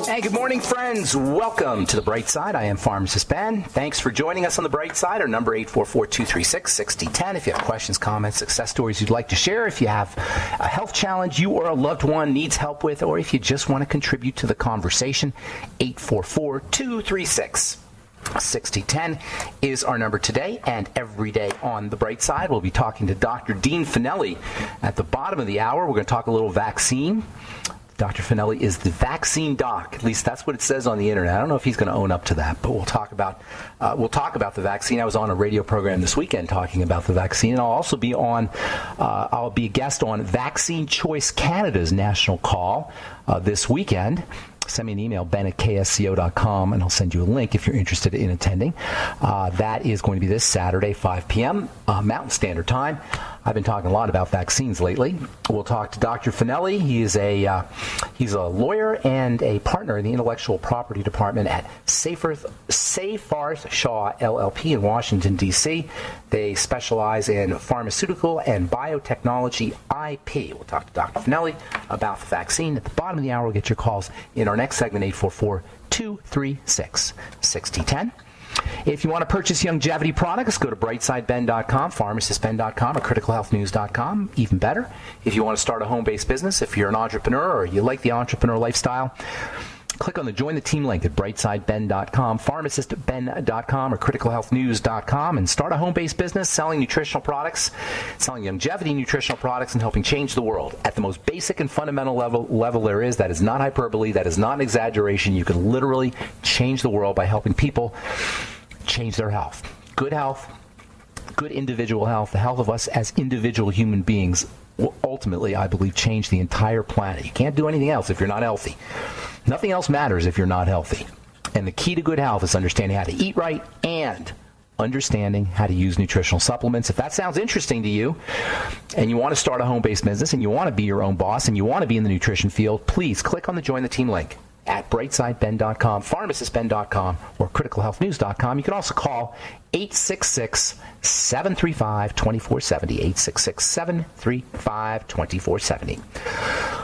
Hey, good morning, friends. Welcome to The Bright Side. I am Pharmacist Ben. Thanks for joining us on The Bright Side. Our number 844-236-6010. If you have questions, comments, success stories you'd like to share, if you have a health challenge you or a loved one needs help with, or if you just want to contribute to the conversation, 844-236-6010 is our number today, and every day on The Bright Side, we'll be talking to Dr. Dean Fennelly. At the bottom of the hour, we're going to talk a little vaccine. Dr. Fennelly is the vaccine doc. At least that's what it says on the internet. I don't know if he's going to own up to that, but we'll talk about the vaccine. I was on a radio program this weekend talking about the vaccine, and I'll also be I'll be a guest on Vaccine Choice Canada's national call this weekend. Send me an email, ben@ksco.com, and I'll send you a link if you're interested in attending. That is going to be this Saturday, 5 p.m. Mountain Standard Time. I've been talking a lot about vaccines lately. We'll talk to Dr. Fennelly. He's a lawyer and a partner in the intellectual property department at Seyfarth Shaw LLP in Washington, D.C. They specialize in pharmaceutical and biotechnology IP. We'll talk to Dr. Fennelly about the vaccine. At the bottom of the hour, we'll get your calls in our next segment, 844-236-6010. If you want to purchase longevity products, go to brightsideben.com, pharmacistben.com, or criticalhealthnews.com. Even better, if you want to start a home-based business, if you're an entrepreneur or you like the entrepreneur lifestyle, click on the Join the Team link at brightsideben.com, pharmacistben.com, or criticalhealthnews.com, and start a home-based business selling nutritional products, selling longevity nutritional products, and helping change the world at the most basic and fundamental level there is. That is not hyperbole. That is not an exaggeration. You can literally change the world by helping people change their health, good individual health, the health of us as individual human beings will ultimately, I believe, change the entire planet. You can't do anything else if you're not healthy. Nothing else matters if you're not healthy. And the key to good health is understanding how to eat right and understanding how to use nutritional supplements. If that sounds interesting to you and you want to start a home-based business and you want to be your own boss and you want to be in the nutrition field, please click on the Join the Team link at brightsideben.com, pharmacistben.com, or criticalhealthnews.com. You can also call 866-735-2470, 866-735-2470.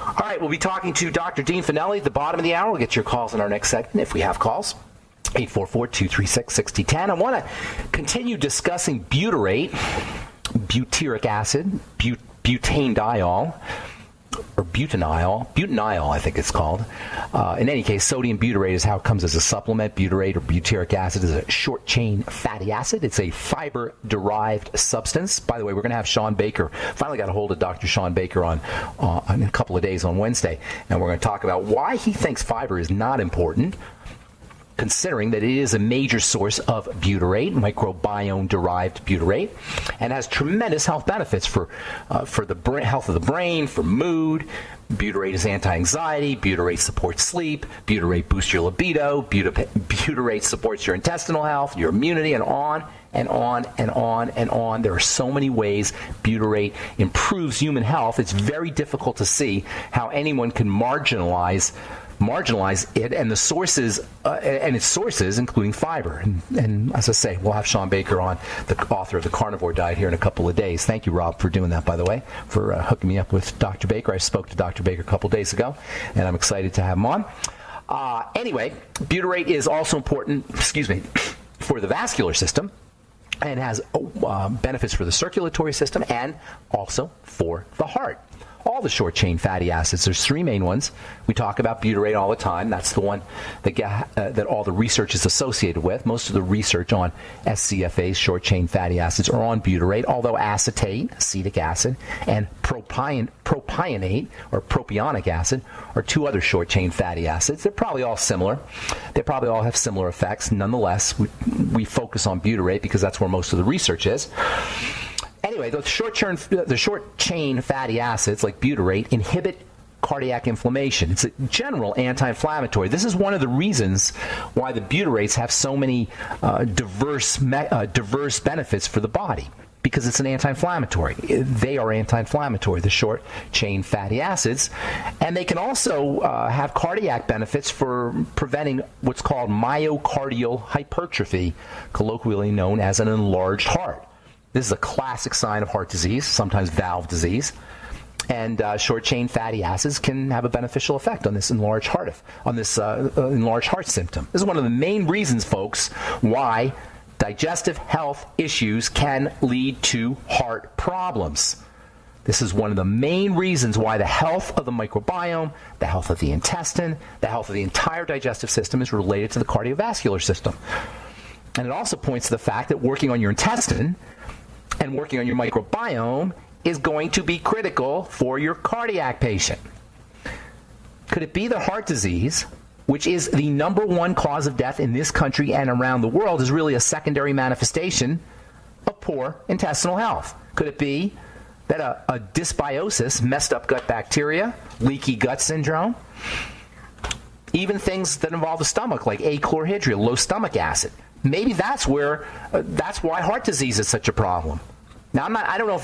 All right, we'll be talking to Dr. Dean Fennelly at the bottom of the hour. We'll get your calls in our next segment if we have calls. 844-236-6010. I want to continue discussing butyrate, butyric acid, butanediol, or butanediol, I think it's called. In any case, sodium butyrate is how it comes as a supplement. Butyrate or butyric acid is a short-chain fatty acid. It's a fiber-derived substance. By the way, we're going to have Sean Baker. Finally got a hold of Dr. Sean Baker in a couple of days on Wednesday, and we're going to talk about why he thinks fiber is not important, considering that it is a major source of butyrate, microbiome-derived butyrate, and has tremendous health benefits for the health of the brain, for mood. Butyrate is anti-anxiety. Butyrate supports sleep. Butyrate boosts your libido. Butyrate supports your intestinal health, your immunity, and on and on and on and on. There are so many ways butyrate improves human health. It's very difficult to see how anyone can marginalize it and the sources and its sources, including fiber. And as I say, we'll have Sean Baker on, the author of The Carnivore Diet, here in a couple of days. Thank you, Rob, for doing that, by the way, for hooking me up with Dr. Baker. I spoke to Dr. Baker a couple of days ago, and I'm excited to have him on. Anyway, butyrate is also important, for the vascular system, and has benefits for the circulatory system and also for the heart. All the short-chain fatty acids. There's three main ones. We talk about butyrate all the time. That's the one that all the research is associated with. Most of the research on SCFAs, short-chain fatty acids, are on butyrate, although acetate, acetic acid, and propionate, or propionic acid, are two other short-chain fatty acids. They're probably all similar. They probably all have similar effects. Nonetheless, we focus on butyrate because that's where most of the research is. Anyway, the short-chain fatty acids, like butyrate, inhibit cardiac inflammation. It's a general anti-inflammatory. This is one of the reasons why the butyrates have so many diverse benefits for the body, because it's an anti-inflammatory. They are anti-inflammatory, the short-chain fatty acids. And they can also have cardiac benefits for preventing what's called myocardial hypertrophy, colloquially known as an enlarged heart. This is a classic sign of heart disease, sometimes valve disease. And short-chain fatty acids can have a beneficial effect on this enlarged heart symptom. This is one of the main reasons, folks, why digestive health issues can lead to heart problems. This is one of the main reasons why the health of the microbiome, the health of the intestine, the health of the entire digestive system is related to the cardiovascular system. And it also points to the fact that working on your intestine and working on your microbiome is going to be critical for your cardiac patient. Could it be the heart disease, which is the number one cause of death in this country and around the world, is really a secondary manifestation of poor intestinal health? Could it be that a dysbiosis, messed up gut bacteria, leaky gut syndrome, even things that involve the stomach like achlorhydria, low stomach acid, maybe that's why heart disease is such a problem. Now, I don't know if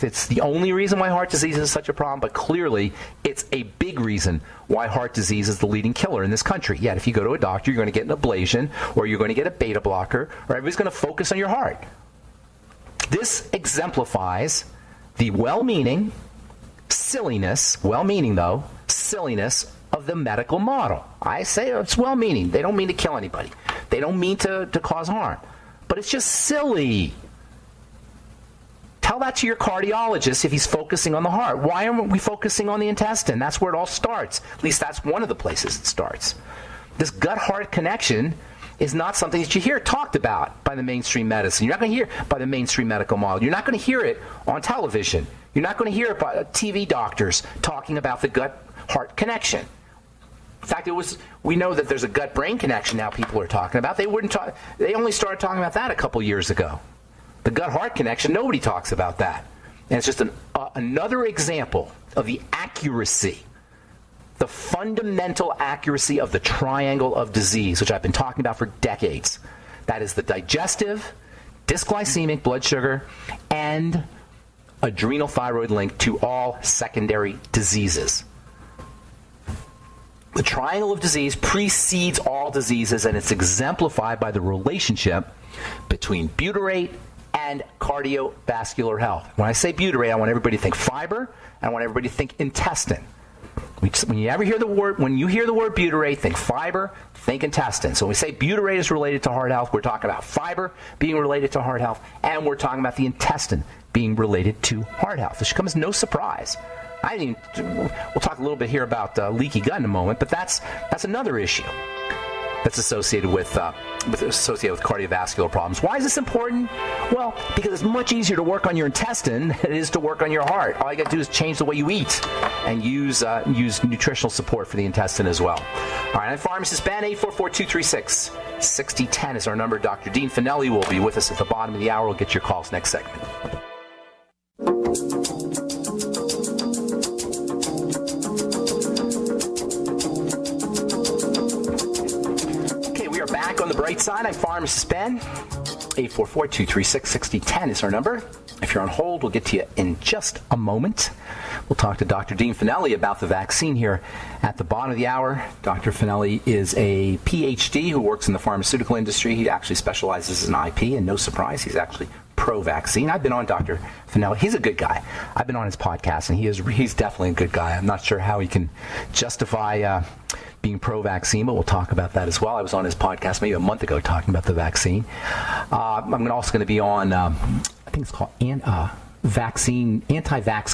it's the only reason why heart disease is such a problem, but clearly it's a big reason why heart disease is the leading killer in this country. Yet, if you go to a doctor, you're going to get an ablation, or you're going to get a beta blocker, or everybody's going to focus on your heart. This exemplifies the well-meaning silliness of the medical model. I say it's well-meaning. They don't mean to kill anybody. They don't mean to cause harm. But it's just silly. Tell that to your cardiologist if he's focusing on the heart. Why aren't we focusing on the intestine? That's where it all starts. At least that's one of the places it starts. This gut-heart connection is not something that you hear talked about by the mainstream medicine. You're not going to hear it by the mainstream medical model. You're not going to hear it on television. You're not going to hear it by TV doctors talking about the gut-heart connection. In fact, we know that there's a gut-brain connection now people are talking about. They only started talking about that a couple years ago. The gut-heart connection, nobody talks about that. And it's just another example of the accuracy, the fundamental accuracy of the triangle of disease, which I've been talking about for decades. That is the digestive, dysglycemic blood sugar, and adrenal thyroid link to all secondary diseases. The triangle of disease precedes all diseases, and it's exemplified by the relationship between butyrate and cardiovascular health. When I say butyrate, I want everybody to think fiber, and I want everybody to think intestine. When you hear the word butyrate, think fiber, think intestine. So when we say butyrate is related to heart health, we're talking about fiber being related to heart health, and we're talking about the intestine being related to heart health. This should come as no surprise. We'll talk a little bit here about leaky gut in a moment, but that's another issue that's associated with cardiovascular problems. Why is this important? Well, because it's much easier to work on your intestine than it is to work on your heart. All you got to do is change the way you eat and use nutritional support for the intestine as well. All right, I'm Pharmacist Ben. 844-236-6010 is our number. Dr. Dean Fennelly will be with us at the bottom of the hour. We'll get your calls next segment. Back on the bright side, I'm Pharmacist Ben. 844-236-6010 is our number. If you're on hold, we'll get to you in just a moment. We'll talk to Dr. Dean Fennelly about the vaccine here at the bottom of the hour. Dr. Fennelly is a PhD who works in the pharmaceutical industry. He actually specializes in IP, and no surprise, he's actually pro-vaccine. I've been on Dr. Fennelly. He's a good guy. I've been on his podcast, and he's definitely a good guy. I'm not sure how he can justify being pro-vaccine, but we'll talk about that as well. I was on his podcast maybe a month ago talking about the vaccine. I'm also going to be on, I think it's called Anti-Vax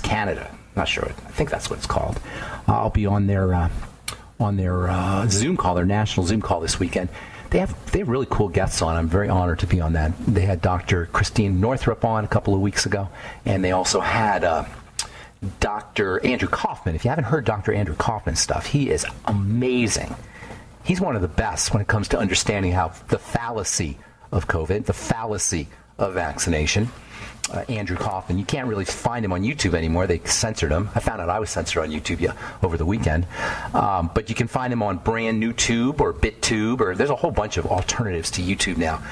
Canada. Not sure. I think that's what it's called. I'll be on their Zoom call, their national Zoom call this weekend. They have really cool guests on. I'm very honored to be on that. They had Dr. Christine Northrup on a couple of weeks ago, and they also had Dr. Andrew Kaufman. If you haven't heard Dr. Andrew Kaufman's stuff, he is amazing. He's one of the best when it comes to understanding how the fallacy of COVID, the fallacy of vaccination. Andrew Kaufman, you can't really find him on YouTube anymore. They censored him. I found out I was censored on YouTube over the weekend. But you can find him on Brand New Tube or BitTube, or there's a whole bunch of alternatives to YouTube now.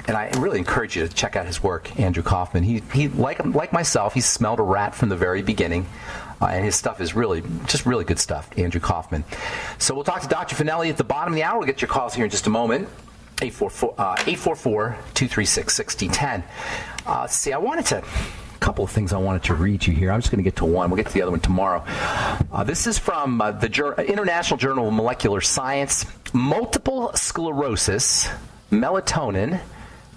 And I really encourage you to check out his work, Andrew Kaufman. He like myself, he smelled a rat from the very beginning. And his stuff is really good stuff, Andrew Kaufman. So we'll talk to Dr. Fennelly at the bottom of the hour. We'll get your calls here in just a moment. 844-236-6010. See, I wanted to couple of things I wanted to read you here. I'm just going to get to one. We'll get to the other one tomorrow. This is from the International Journal of Molecular Science. Multiple sclerosis, melatonin,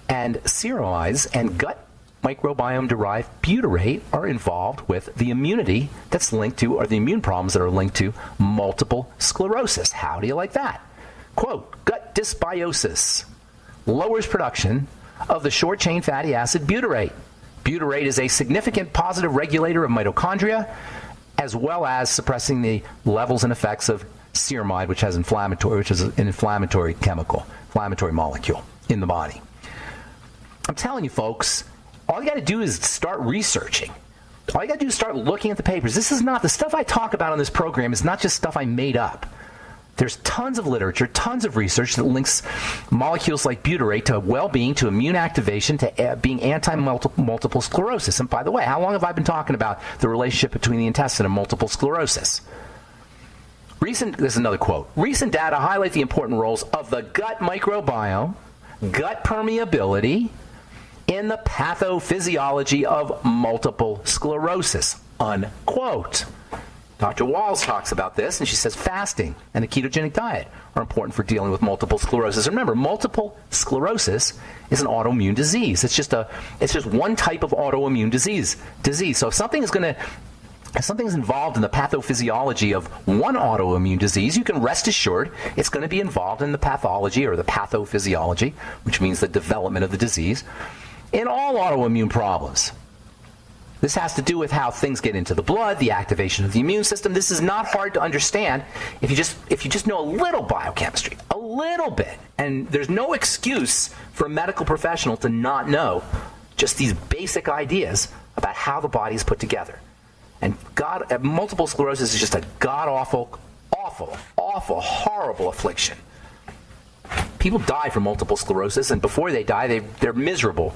and cerealize and gut microbiome-derived butyrate are involved with the immunity that's linked to, or the immune problems that are linked to multiple sclerosis. How do you like that? Quote, gut dysbiosis lowers production of the short-chain fatty acid butyrate. Butyrate is a significant positive regulator of mitochondria, as well as suppressing the levels and effects of ceramide, which is an inflammatory molecule in the body. I'm telling you, folks, all you got to do is start researching. All you got to do is start looking at the papers. This is not, the stuff I talk about on this program is not just stuff I made up. There's tons of literature, tons of research that links molecules like butyrate to well-being, to immune activation, to being anti-multiple sclerosis. And by the way, how long have I been talking about the relationship between the intestine and multiple sclerosis? There's another quote. Recent data highlight the important roles of the gut microbiome, gut permeability, in the pathophysiology of multiple sclerosis, unquote. Dr. Walls talks about this, and she says fasting and the ketogenic diet are important for dealing with multiple sclerosis. Remember, multiple sclerosis is an autoimmune disease. It's just one type of autoimmune disease. So if something's involved in the pathophysiology of one autoimmune disease, you can rest assured it's going to be involved in the pathology or the pathophysiology, which means the development of the disease, in all autoimmune problems. This has to do with how things get into the blood, the activation of the immune system. This is not hard to understand if you just know a little biochemistry, a little bit. And there's no excuse for a medical professional to not know just these basic ideas about how the body is put together. And multiple sclerosis is just a god-awful, horrible affliction. People die from multiple sclerosis, and before they die, they're miserable.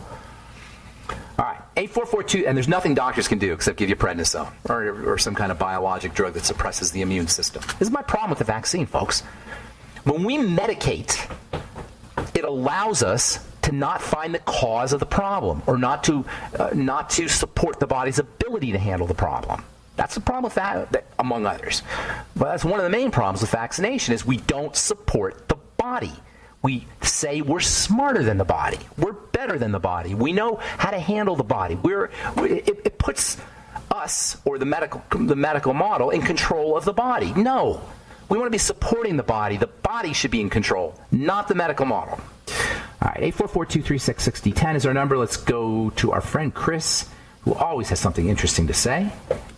All right, 8442, and there's nothing doctors can do except give you prednisone or some kind of biologic drug that suppresses the immune system. This is my problem with the vaccine, folks. When we medicate, it allows us to not find the cause of the problem, or not to support the body's ability to handle the problem. That's the problem with that, among others. But that's one of the main problems with vaccination is we don't support the body. We say we're smarter than the body. We're better than the body. We know how to handle the body. It puts us, or the medical model, in control of the body. No. We want to be supporting the body. The body should be in control, not the medical model. All right, 844-236-6010 is our number. Let's go to our friend Chris, who always has something interesting to say,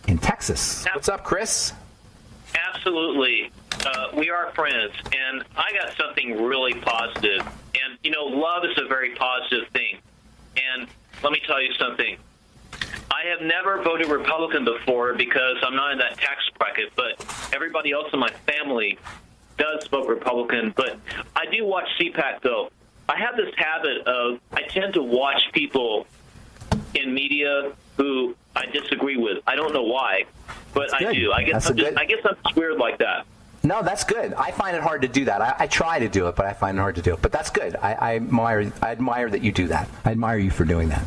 in Texas. What's up, Chris? Absolutely. We are friends, and I got something really positive. And, love is a very positive thing. And let me tell you something. I have never voted Republican before because I'm not in that tax bracket, but everybody else in my family does vote Republican. But I do watch CPAC, though. I have this habit of I tend to watch people in media who I disagree with. I don't know why, but I do. I guess I'm just weird like that. No, that's good. I find it hard to do that. I try to do it, but I find it hard to do it. But that's good. I admire that you do that. I admire you for doing that.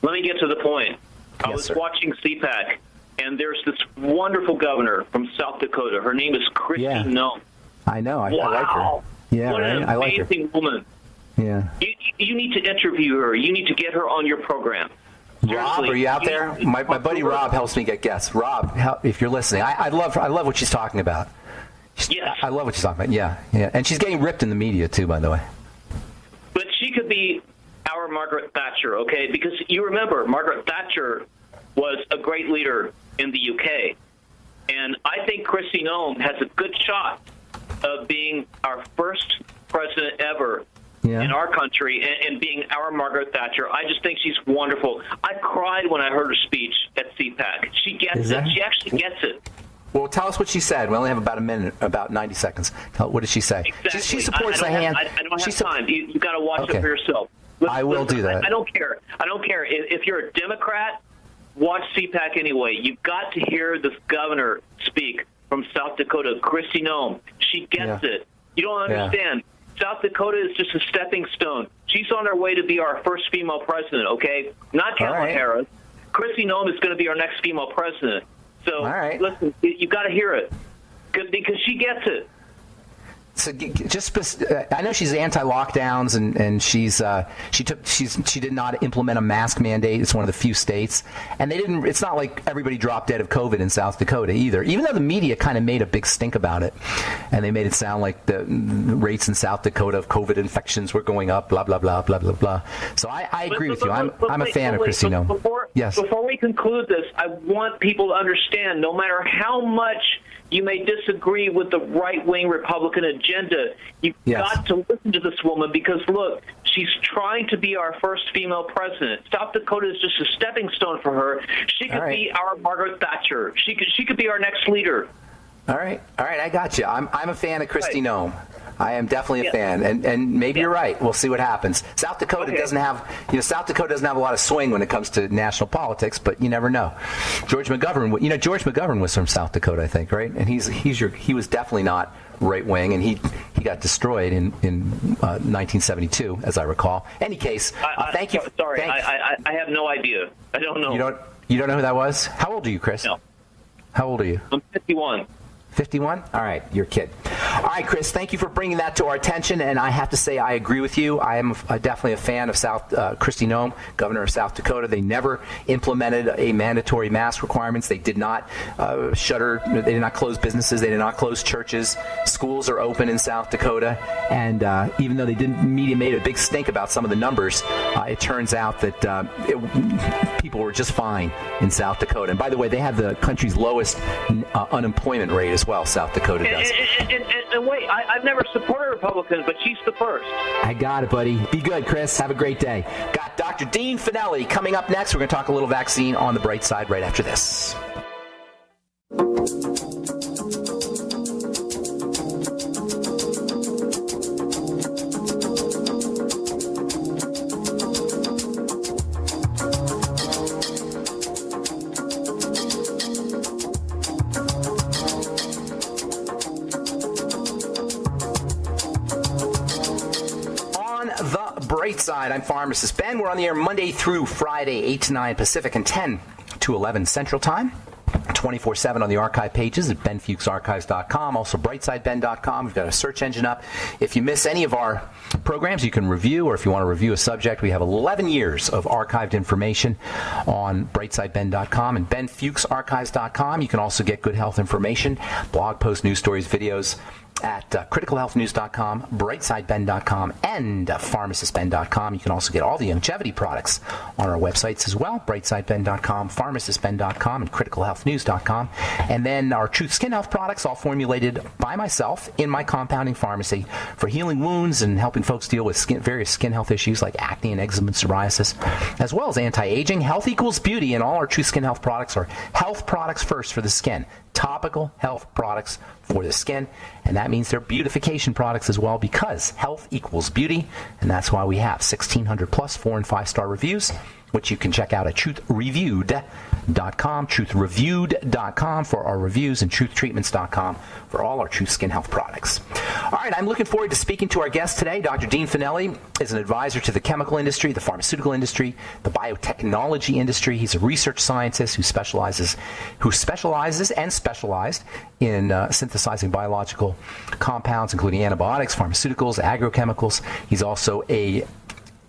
Let me get to the point. I was watching CPAC, and there's this wonderful governor from South Dakota. Her name is Kristi Noem. I know. I like her. Yeah, what an amazing woman. Yeah. You need to interview her. You need to get her on your program. Rob, are you out there? My buddy Rob helps me get guests. Rob, if you're listening, I love what she's talking about. Yes. I love what she's talking about. Yeah. And she's getting ripped in the media, too, by the way. But she could be our Margaret Thatcher, okay? Because you remember, Margaret Thatcher was a great leader in the UK. And I think Kristi Noem has a good shot of being our first president ever in our country and being our Margaret Thatcher. I just think she's wonderful. I cried when I heard her speech at CPAC. She gets it. She actually gets it. Well, tell us what she said. We only have about a minute, about 90 seconds. What did she say? Exactly. She supports the hand. I don't have time. You've got to watch it for yourself. I will do that. I don't care. If you're a Democrat, watch CPAC anyway. You've got to hear this governor speak from South Dakota, Kristi Noem. She gets it. You don't understand. South Dakota is just a stepping stone. She's on her way to be our first female president, okay? Not Kamala Harris. Kristi Noem is going to be our next female president. So, all right. Listen, you got to hear it because she gets it. So I know she's anti-lockdowns, and she did not implement a mask mandate. It's one of the few states, and they didn't. It's not like everybody dropped dead of COVID in South Dakota either. Even though the media kind of made a big stink about it, and they made it sound like the rates in South Dakota of COVID infections were going up. Blah blah blah blah blah blah. So I agree with you. I'm a fan of Kristi Noem. Yes. Before we conclude this, I want people to understand, no matter how much you may disagree with the right-wing Republican agenda, you've got to listen to this woman because, look, she's trying to be our first female president. South Dakota is just a stepping stone for her. She could be our Margaret Thatcher. She could be our next leader. All right, I got you. I'm a fan of Kristi Noem. I am definitely a fan, and maybe you're right. We'll see what happens. South Dakota doesn't have, South Dakota doesn't have a lot of swing when it comes to national politics, but you never know. George McGovern was from South Dakota, I think, right? And he was definitely not right wing, and he got destroyed in 1972, as I recall. Any case, thank you. Sorry, I have no idea. I don't know. You don't know who that was? How old are you, Chris? No. How old are you? I'm 51. 51? All right, you're a kid. All right, Chris, thank you for bringing that to our attention, and I have to say I agree with you. I am definitely a fan of Kristi Noem, governor of South Dakota. They never implemented a mandatory mask requirements. They did not they did not close businesses. They did not close churches. Schools are open in South Dakota, and even though media made a big stink about some of the numbers, it turns out that people were just fine in South Dakota. And by the way, they have the country's lowest unemployment rate as well, South Dakota does. And wait, I've never supported Republicans, but she's the first. I got it, buddy. Be good, Chris. Have a great day. Got Dr. Dean Fennelly coming up next. We're going to talk a little vaccine on the bright side right after this. Bright side, I'm pharmacist Ben. We're on the air Monday through Friday, 8 to 9 Pacific and 10 to 11 Central Time. 24/7 on the archive pages at benfuchsarchives.com, also brightsideben.com. We've got a search engine up. If you miss any of our programs, you can review, or if you want to review a subject, we have 11 years of archived information on brightsideben.com and benfuchsarchives.com. You can also get good health information, blog posts, news stories, videos at criticalhealthnews.com, brightsideben.com, and pharmacistben.com. You can also get all the longevity products on our websites as well, brightsideben.com, pharmacistben.com, and criticalhealthnews.com. And then our Truth Skin Health products, all formulated by myself in my compounding pharmacy for healing wounds and helping folks deal with various skin health issues like acne and eczema and psoriasis, as well as anti-aging. Health equals beauty, and all our Truth Skin Health products are health products first for the skin. Topical health products for the skin, and that means they're beautification products as well, because health equals beauty, and that's why we have 1,600 plus 4- and 5-star reviews, which you can check out at truthreviewed.com, truthreviewed.com for our reviews, and truthtreatments.com for all our Truth Skin Health products. All right, I'm looking forward to speaking to our guest today. Dr. Dean Fennelly is an advisor to the chemical industry, the pharmaceutical industry, the biotechnology industry. He's a research scientist who specialized in synthesizing biological compounds, including antibiotics, pharmaceuticals, agrochemicals. He's also a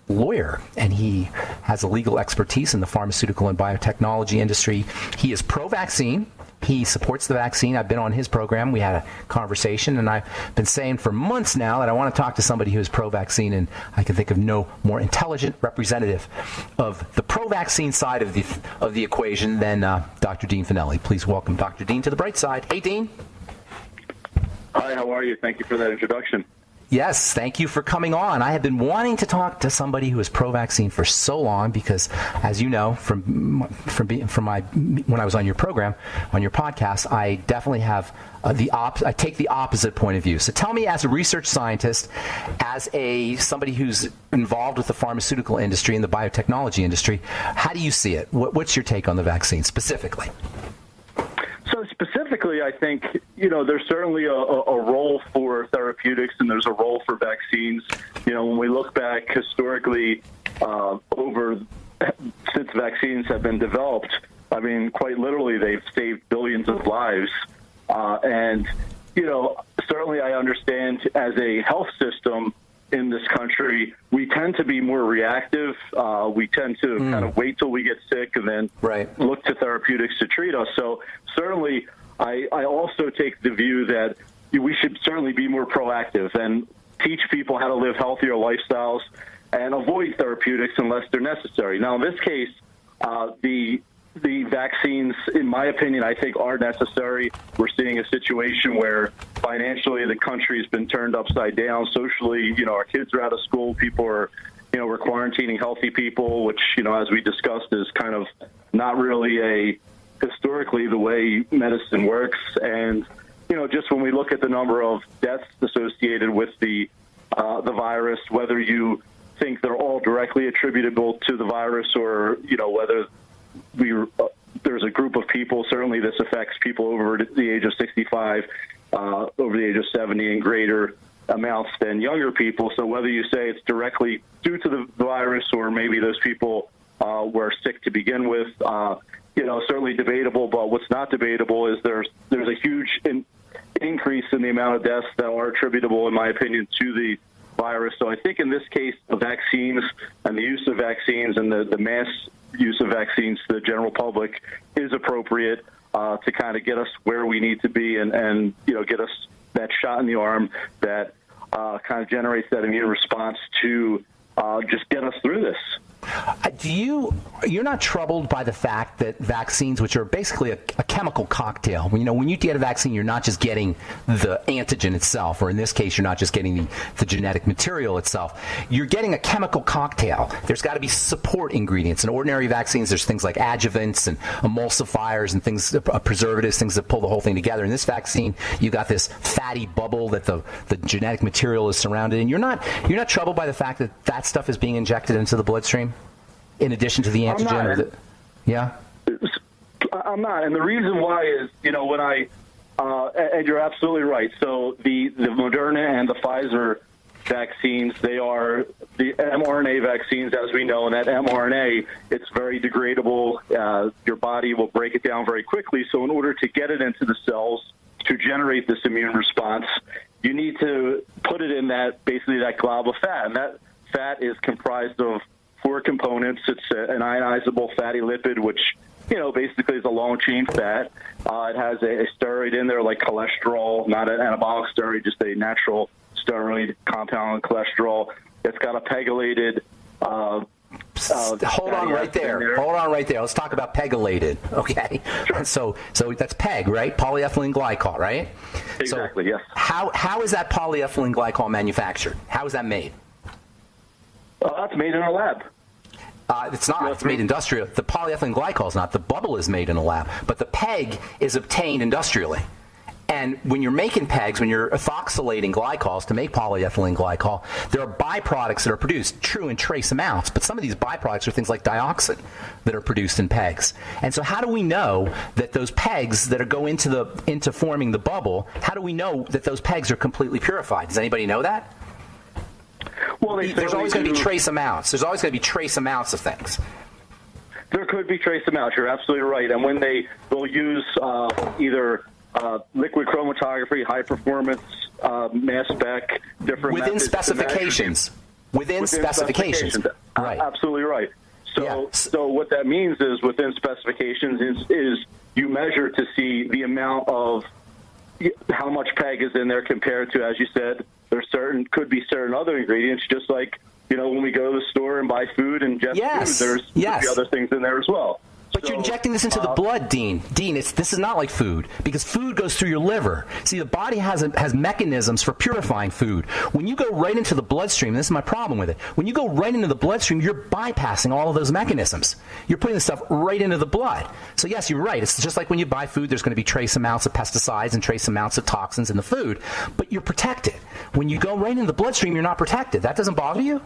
lawyer, and he has a legal expertise in the pharmaceutical and biotechnology industry. He is pro-vaccine. He supports the vaccine. I've been on his program. We had a conversation, and I've been saying for months now that I want to talk to somebody who is pro-vaccine, and I can think of no more intelligent representative of the pro-vaccine side of the equation than Dr. Dean Fennelly. Please welcome Dr. Dean to the bright side. Hey, Dean. Hi, how are you? Thank you for that introduction. Yes, thank you for coming on. I have been wanting to talk to somebody who is pro-vaccine for so long because, as you know, from when I was on your program, on your podcast, I definitely have I take the opposite point of view. So tell me, as a research scientist, as somebody who's involved with the pharmaceutical industry and the biotechnology industry, how do you see it? What's your take on the vaccine specifically? So specifically, I think, there's certainly a role for therapeutics and there's a role for vaccines. When we look back historically over since vaccines have been developed, I mean, quite literally, they've saved billions of lives. And, certainly I understand as a health system in this country, we tend to be more reactive. We tend to kind of wait till we get sick and then look to therapeutics to treat us. So certainly I also take the view that we should certainly be more proactive and teach people how to live healthier lifestyles and avoid therapeutics unless they're necessary. Now, in this case, the vaccines, in my opinion, I think are necessary. We're seeing a situation where financially the country has been turned upside down. Socially, our kids are out of school. People are, we're quarantining healthy people, which, as we discussed, is kind of not really historically the way medicine works. And, just when we look at the number of deaths associated with the virus, whether you think they're all directly attributable to the virus or, whether there's a group of people, certainly this affects people over the age of 65, over the age of 70 and greater amounts than younger people. So whether you say it's directly due to the virus or maybe those people were sick to begin with, certainly debatable. But what's not debatable is there's a huge increase in the amount of deaths that are attributable, in my opinion, to the virus. So I think in this case, the vaccines and the use of vaccines and the mass use of vaccines to the general public is appropriate to kind of get us where we need to be and get us that shot in the arm that kind of generates that immune response to just get us through this. You're not troubled by the fact that vaccines, which are basically a chemical cocktail, when you get a vaccine, you're not just getting the antigen itself, or in this case, you're not just getting the genetic material itself. You're getting a chemical cocktail. There's got to be support ingredients. In ordinary vaccines, there's things like adjuvants and emulsifiers and things, preservatives, things that pull the whole thing together. In this vaccine, you got this fatty bubble that the genetic material is surrounded in. You're not troubled by the fact that that stuff is being injected into the bloodstream? In addition to the antigen? I'm not. And the reason why is, when and you're absolutely right. So the Moderna and the Pfizer vaccines, they are the mRNA vaccines, as we know, and that mRNA, it's very degradable. Your body will break it down very quickly. So in order to get it into the cells to generate this immune response, you need to put it in basically that glob of fat. And that fat is comprised of 4 components. It's an ionizable fatty lipid, which, basically is a long-chain fat. It has a steroid in there like cholesterol, not an anabolic steroid, just a natural steroid compound, cholesterol. It's got a pegylated... Hold on right there. Let's talk about pegylated, okay? Sure. So that's PEG, right? Polyethylene glycol, right? Exactly, so yes. How is that polyethylene glycol manufactured? How is that made? That's made in a lab. It's not. It's made industrially. The polyethylene glycol is not. The bubble is made in a lab. But the PEG is obtained industrially. And when you're making PEGs, when you're ethoxylating glycols to make polyethylene glycol, there are byproducts that are produced, true in trace amounts, but some of these byproducts are things like dioxin that are produced in PEGs. And so how do we know that those PEGs that go into forming the bubble, how do we know that those PEGs are completely purified? Does anybody know that? Well, there's always going to be trace amounts. There's always going to be trace amounts of things. There could be trace amounts. You're absolutely right. And when they'll use either liquid chromatography, high performance, mass spec, different within specifications. Within specifications. Right. Absolutely right. So what that means is within specifications is you measure to see the amount of how much PEG is in there compared to, as you said, could be certain other ingredients, just like, when we go to the store and buy food and ingest food, there's other things in there as well. But you're injecting this into the blood, Dean. This is not like food, because food goes through your liver. See, the body has mechanisms for purifying food. When you go right into the bloodstream, and this is my problem with it, when you go right into the bloodstream, you're bypassing all of those mechanisms. You're putting the stuff right into the blood. So yes, you're right. It's just like when you buy food, there's going to be trace amounts of pesticides and trace amounts of toxins in the food, but you're protected. When you go right into the bloodstream, you're not protected. That doesn't bother you?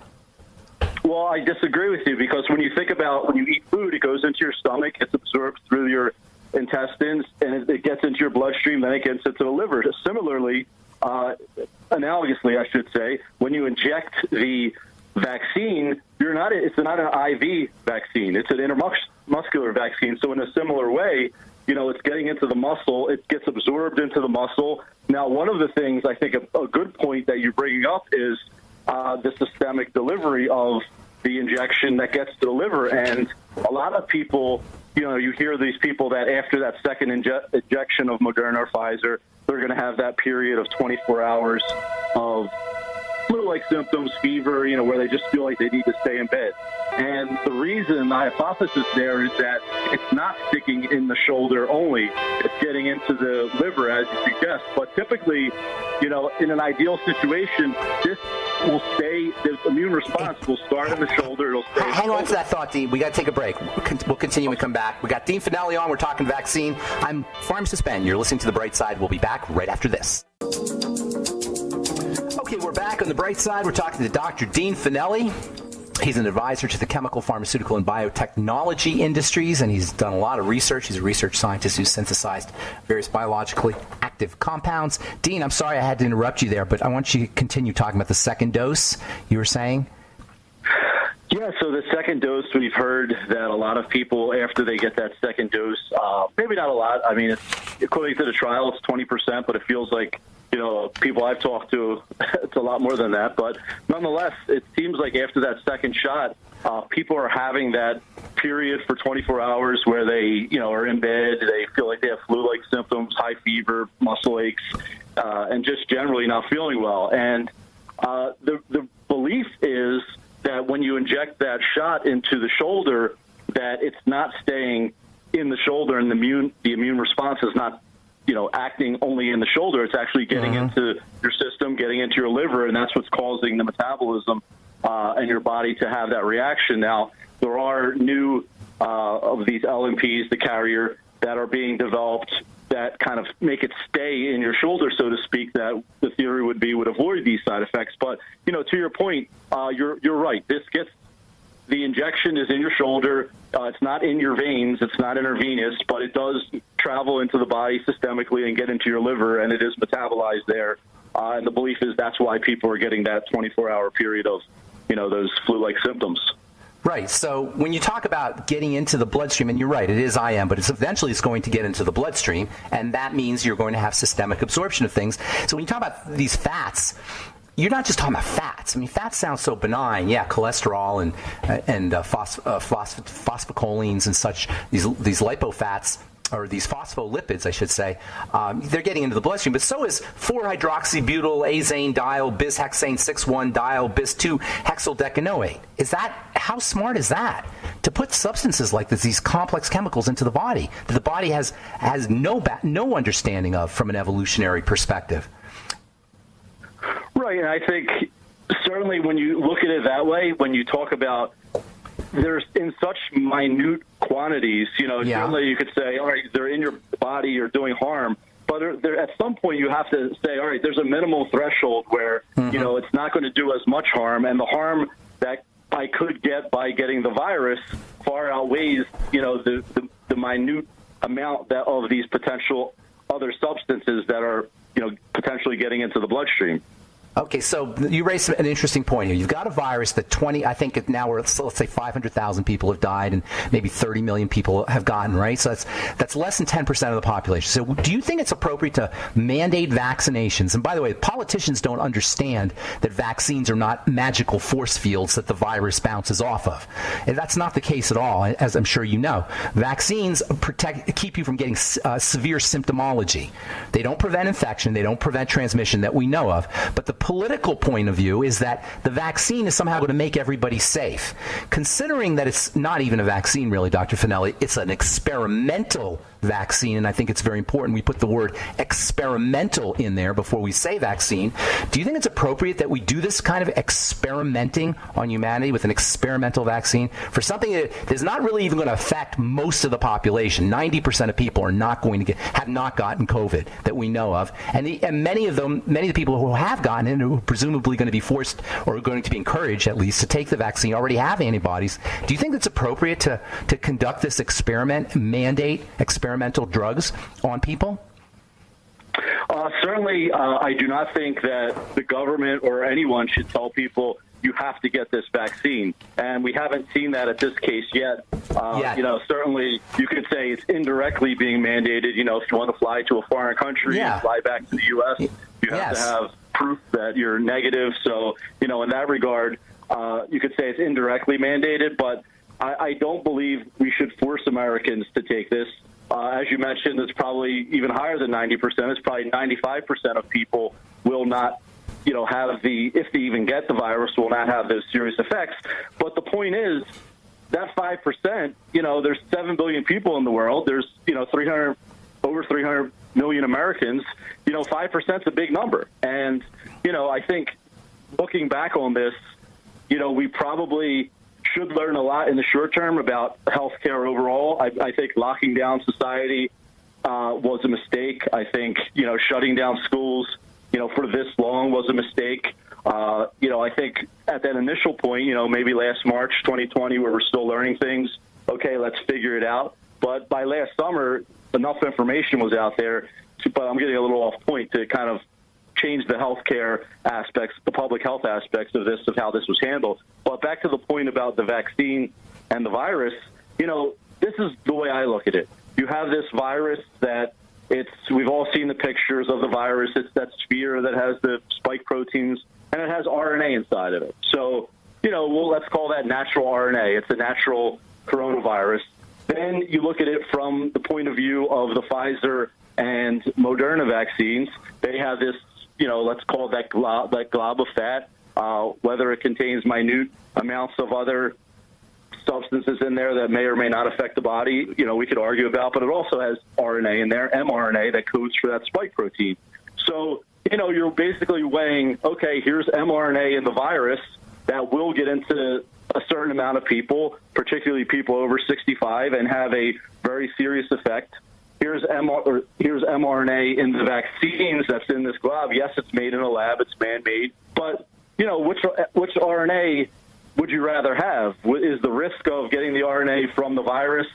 Well, I disagree with you, because when you think about when you eat food, it goes into your stomach, it's absorbed through your intestines, and it gets into your bloodstream, then it gets into the liver. Similarly, analogously, I should say, when you inject the vaccine, it's not an IV vaccine. It's an intramuscular vaccine. So in a similar way, it's getting into the muscle. It gets absorbed into the muscle. Now, one of the things I think a good point that you're bringing up is the systemic delivery of the injection that gets to the liver. And a lot of people, you hear these people that after that second injection of Moderna or Pfizer, they're going to have that period of 24 hours of flu-like symptoms, fever, where they just feel like they need to stay in bed. And the reason, the hypothesis there is that it's not sticking in the shoulder only. It's getting into the liver, as you suggest. But typically, in an ideal situation, this will stay, the immune response will start in the shoulder. It'll stay. Hang on to that thought, Dean. We got to take a break. We'll continue and come back. We got Dean Fennelly on. We're talking vaccine. I'm Pharmacist Ben. You're listening to The Bright Side. We'll be back right after this. Okay, we're back on The Bright Side. We're talking to Dr. Dean Fennelly. He's an advisor to the chemical, pharmaceutical, and biotechnology industries, and he's done a lot of research. He's a research scientist who's synthesized various biologically active compounds. Dean, I'm sorry I had to interrupt you there, but I want you to continue talking about the second dose you were saying. Yeah, so the second dose, we've heard that a lot of people, after they get that second dose, maybe not a lot. I mean, according to the trial, it's 20%, but it feels like, people I've talked to, it's a lot more than that. But nonetheless, it seems like after that second shot, people are having that period for 24 hours where they, are in bed, they feel like they have flu-like symptoms, high fever, muscle aches, and just generally not feeling well. And the belief is that when you inject that shot into the shoulder, that it's not staying in the shoulder and the immune response is not, acting only in the shoulder. It's actually getting into your system, getting into your liver, and that's what's causing the metabolism in your body to have that reaction. Now, there are new of these LNPs, the carrier, that are being developed that kind of make it stay in your shoulder, so to speak, that the theory would avoid these side effects. But, to your point, you're right. The injection is in your shoulder. It's not in your veins. It's not intravenous, but it does travel into the body systemically and get into your liver, and it is metabolized there. And the belief is that's why people are getting that 24-hour period of, those flu-like symptoms. Right. So when you talk about getting into the bloodstream, and you're right, it is IM, but eventually it's going to get into the bloodstream, and that means you're going to have systemic absorption of things. So when you talk about these fats, you're not just talking about fats. I mean, fats sound so benign. Yeah, cholesterol and phosphocholeins and such, these lipofats, or these phospholipids, I should say, they're getting into the bloodstream. But so is 4-hydroxybutyl-azane dihexane 6,1-diol bis-2-hexyldecanoate. How smart is that? To put substances like this, these complex chemicals, into the body that the body has no understanding of from an evolutionary perspective. Right, and I think certainly when you look at it that way, when you talk about there's in such minute quantities, certainly you could say, all right, they're in your body, you're doing harm, but at some point you have to say, all right, there's a minimal threshold where, it's not going to do as much harm, and the harm that I could get by getting the virus far outweighs, the minute amount of these potential other substances that are, potentially getting into the bloodstream. Okay, so you raised an interesting point here. You've got a virus that I think now let's say 500,000 people have died and maybe 30 million people have gotten, right? So that's less than 10% of the population. So do you think it's appropriate to mandate vaccinations? And by the way, politicians don't understand that vaccines are not magical force fields that the virus bounces off of. And that's not the case at all, as I'm sure you know. Vaccines keep you from getting severe symptomology. They don't prevent infection. They don't prevent transmission that we know of. But the political point of view is that the vaccine is somehow going to make everybody safe. Considering that it's not even a vaccine, really, Dr. Fennelly, it's an experimental vaccine, and I think it's very important we put the word experimental in there before we say vaccine. Do you think it's appropriate that we do this kind of experimenting on humanity with an experimental vaccine for something that is not really even going to affect most of the population? 90% of people are not going to have not gotten COVID that we know of, and many of the people who have gotten it, who are presumably going to be forced or are going to be encouraged at least to take the vaccine, already have antibodies. Do you think it's appropriate to conduct this experiment, mandate experimental drugs on people? Certainly, I do not think that the government or anyone should tell people you have to get this vaccine. And we haven't seen that at this case yet. Certainly you could say it's indirectly being mandated. If you want to fly to a foreign country and fly back to the U.S., you have to have proof that you're negative. So, in that regard, you could say it's indirectly mandated, but I don't believe we should force Americans to take this. As you mentioned, it's probably even higher than 90%. It's probably 95% of people will not, have if they even get the virus, will not have those serious effects. But the point is that 5%, there's 7 billion people in the world. There's, over 300 million Americans. 5% is a big number. And, I think looking back on this, we probably should learn a lot in the short term about healthcare overall. I think locking down society was a mistake. I think, shutting down schools, for this long was a mistake. I think at that initial point, maybe last March 2020, where we're still learning things, okay, let's figure it out. But by last summer, enough information was out there, but I'm getting a little off point, to kind of change the healthcare aspects, the public health aspects of how this was handled. But back to the point about the vaccine and the virus, this is the way I look at it. You have this virus that we've all seen the pictures of the virus. It's that sphere that has the spike proteins, and it has RNA inside of it. So, let's call that natural RNA. It's a natural coronavirus. Then you look at it from the point of view of the Pfizer and Moderna vaccines. They have this, let's call it that glob of fat, whether it contains minute amounts of other substances in there that may or may not affect the body, we could argue about, but it also has RNA in there, mRNA, that codes for that spike protein. So, you're basically weighing, okay, here's mRNA in the virus that will get into a certain amount of people, particularly people over 65, and have a very serious effect. Here's mRNA in the vaccines that's in this glob. Yes, it's made in a lab, it's man-made, but which RNA would you rather have? Is the risk of getting the RNA from the virus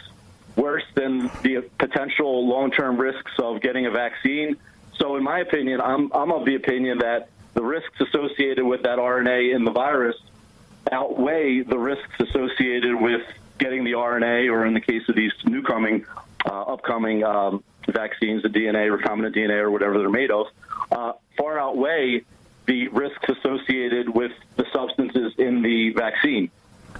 worse than the potential long-term risks of getting a vaccine? So in my opinion, I'm of the opinion that the risks associated with that RNA in the virus outweigh the risks associated with getting the RNA, or in the case of these upcoming vaccines, the DNA, recombinant DNA, or whatever they're made of, far outweigh the risks associated with the substances in the vaccine.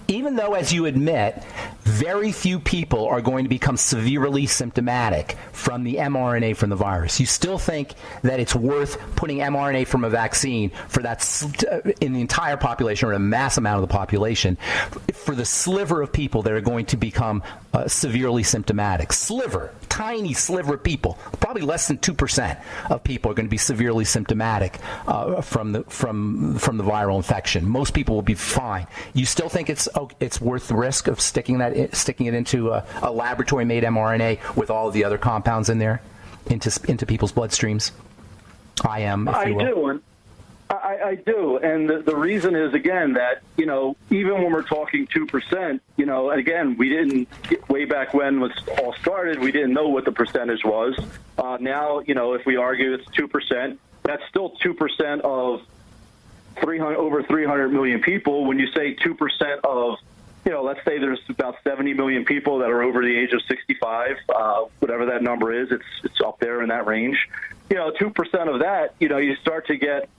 Even though, as you admit, very few people are going to become severely symptomatic from the mRNA from the virus, you still think that it's worth putting mRNA from a vaccine for that in the entire population, or a mass amount of the population, for the sliver of people that are going to become severely symptomatic. Tiny sliver of people, probably less than 2% of people are going to be severely symptomatic from the viral infection. Most people will be fine. You still think it's worth the risk of sticking it into a laboratory-made mRNA with all of the other compounds in there into people's bloodstreams? I do. I do, and the reason is, again, that, even when we're talking 2%, again, we didn't, way back when it all started, we didn't know what the percentage was. Now, if we argue it's 2%, that's still 2% of over 300 million people. When you say 2% of, let's say there's about 70 million people that are over the age of 65, whatever that number is, it's up there in that range. 2% of that, you start to get,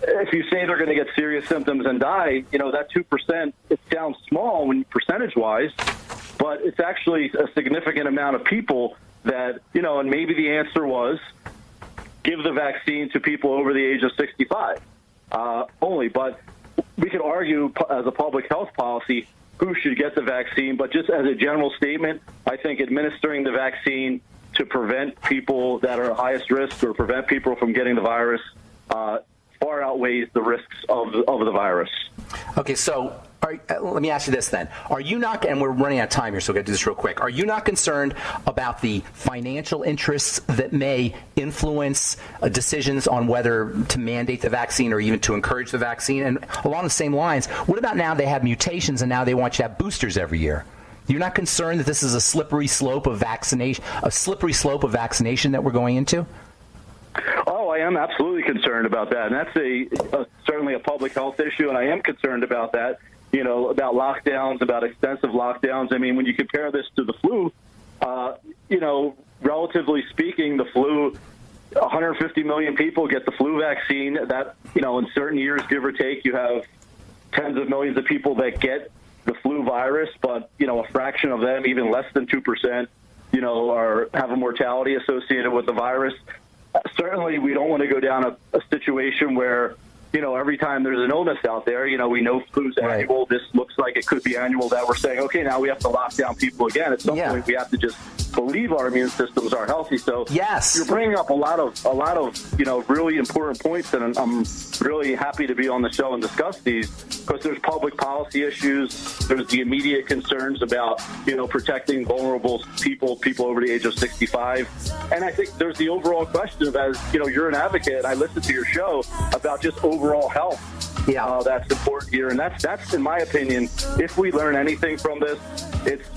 if you say they're going to get serious symptoms and die, that 2%, it sounds small when percentage-wise, but it's actually a significant amount of people that, and maybe the answer was give the vaccine to people over the age of 65 only. But we could argue as a public health policy who should get the vaccine, but just as a general statement, I think administering the vaccine to prevent people that are highest risk or prevent people from getting the virus far outweighs the risks of the virus. Okay, so let me ask you this then. Are you not, and we're running out of time here, so we'll get to this real quick, are you not concerned about the financial interests that may influence decisions on whether to mandate the vaccine or even to encourage the vaccine? And along the same lines, what about now they have mutations and now they want you to have boosters every year? You're not concerned that this is a slippery slope of vaccination that we're going into? Oh, I am absolutely concerned about that, and that's certainly a public health issue, and I am concerned about that. About lockdowns, about extensive lockdowns. I mean, when you compare this to the flu, relatively speaking, the flu, 150 million people get the flu vaccine. That, in certain years, give or take, you have tens of millions of people that get the flu virus, but, a fraction of them, even less than 2%, have a mortality associated with the virus. Certainly, we don't want to go down a situation where, every time there's an illness out there, we know flu's annual. This looks like it could be annual, that we're saying, okay, now we have to lock down people again. At some point, we have to just believe our immune systems are healthy. So you're bringing up a lot of really important points, and I'm really happy to be on the show and discuss these, because there's public policy issues. There's the immediate concerns about, protecting vulnerable people over the age of 65. And I think there's the overall question of, as, you're an advocate, I listen to your show, about just overall health. That's important here. And that's, in my opinion, if we learn anything from this,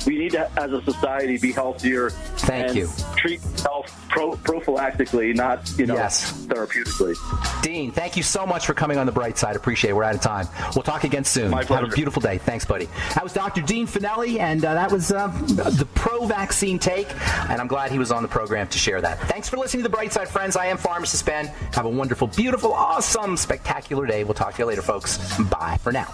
we need to, as a society, be healthier. Thank you. Treat health prophylactically, not, therapeutically. Dean, thank you so much for coming on The Bright Side. Appreciate it. We're out of time. We'll talk again soon. My pleasure. Have a beautiful day. Thanks, buddy. That was Dr. Dean Fennelly, and that was the pro-vaccine take, and I'm glad he was on the program to share that. Thanks for listening to The Bright Side, friends. I am Pharmacist Ben. Have a wonderful, beautiful, awesome, spectacular day. We'll talk to you later, folks. Bye for now.